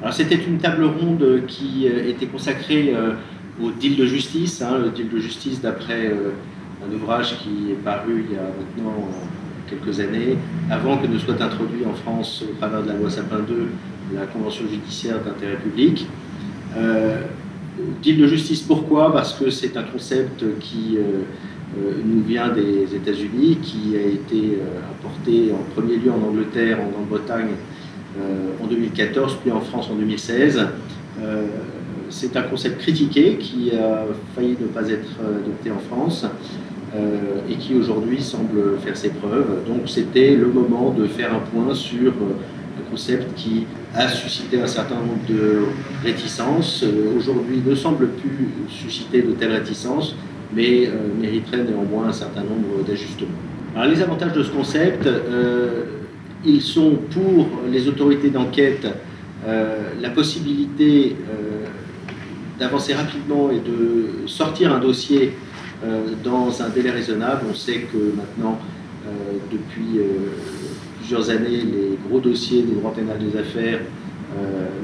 Alors c'était une table ronde qui était consacrée au deal de justice, le deal de justice d'après un ouvrage qui est paru il y a maintenant quelques années, avant que ne soit introduit en France au travers de la loi Sapin II la Convention judiciaire d'intérêt public. Deal de justice, pourquoi? Parce que c'est un concept qui nous vient des États-Unis, qui a été importé en premier lieu en Angleterre, en Grande-Bretagne en 2014, puis en France en 2016. C'est un concept critiqué qui a failli ne pas être adopté en France et qui aujourd'hui semble faire ses preuves. Donc c'était le moment de faire un point sur un concept qui a suscité un certain nombre de réticences. Aujourd'hui ne semble plus susciter de telles réticences, mais mériterait néanmoins un certain nombre d'ajustements. Alors les avantages de ce concept, ils sont pour les autorités d'enquête la possibilité d'avancer rapidement et de sortir un dossier dans un délai raisonnable. On sait que maintenant, depuis plusieurs années, les gros dossiers du droit pénal des affaires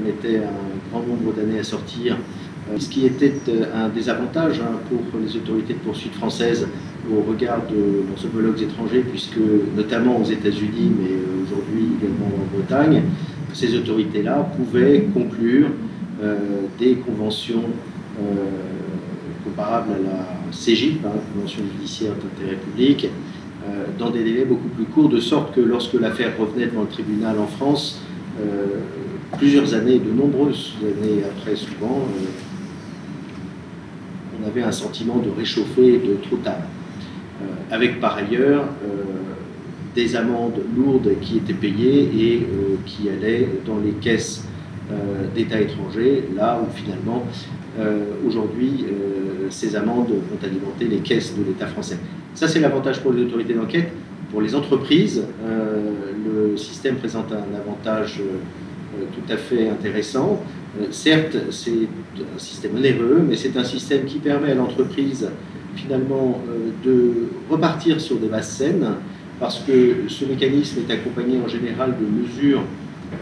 mettaient un grand nombre d'années à sortir, ce qui était un désavantage pour les autorités de poursuite françaises au regard de leurs homologues étrangers, puisque notamment aux États-Unis, mais aujourd'hui également en Bretagne, ces autorités-là pouvaient conclure des conventions comparables à la CJIP, Convention judiciaire d'intérêt public, dans des délais beaucoup plus courts, de sorte que lorsque l'affaire revenait devant le tribunal en France, plusieurs années, de nombreuses années après souvent, on avait un sentiment de réchauffer et de trop tard. Avec par ailleurs des amendes lourdes qui étaient payées et qui allaient dans les caisses d'États étrangers, là où finalement aujourd'hui ces amendes vont alimenter les caisses de l'État français. Ça, c'est l'avantage pour les autorités d'enquête. Pour les entreprises, le système présente un avantage tout à fait intéressant. Certes, c'est un système onéreux, mais c'est un système qui permet à l'entreprise finalement de repartir sur des bases saines, parce que ce mécanisme est accompagné en général de mesures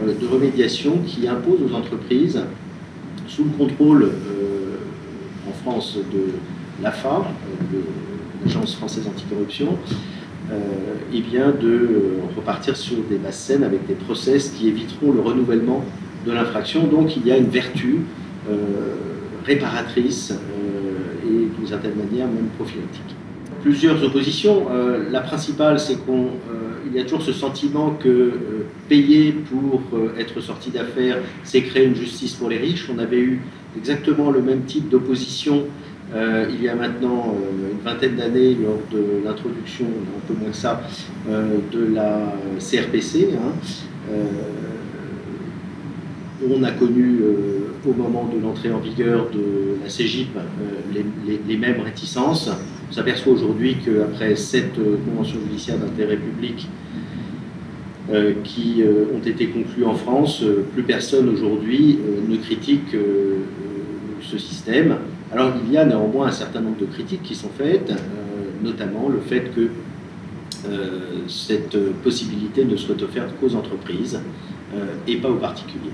de remédiation qui imposent aux entreprises, sous le contrôle en France de l'AFA, l'Agence française anticorruption, et bien de repartir sur des bases saines avec des process qui éviteront le renouvellement de l'infraction. Donc il y a une vertu réparatrice et d'une certaine manière même prophylactique. Plusieurs oppositions. La principale, c'est qu'il y a toujours ce sentiment que payer pour être sorti d'affaires, c'est créer une justice pour les riches. On avait eu exactement le même type d'opposition il y a maintenant une vingtaine d'années lors de l'introduction, un peu moins que ça, de la CRPC. On a connu au moment de l'entrée en vigueur de la CJIP les mêmes réticences. On s'aperçoit aujourd'hui qu'après 7 conventions judiciaires d'intérêt public qui ont été conclues en France, plus personne aujourd'hui ne critique ce système. Alors il y a néanmoins un certain nombre de critiques qui sont faites, notamment le fait que cette possibilité ne soit offerte qu'aux entreprises et pas aux particuliers.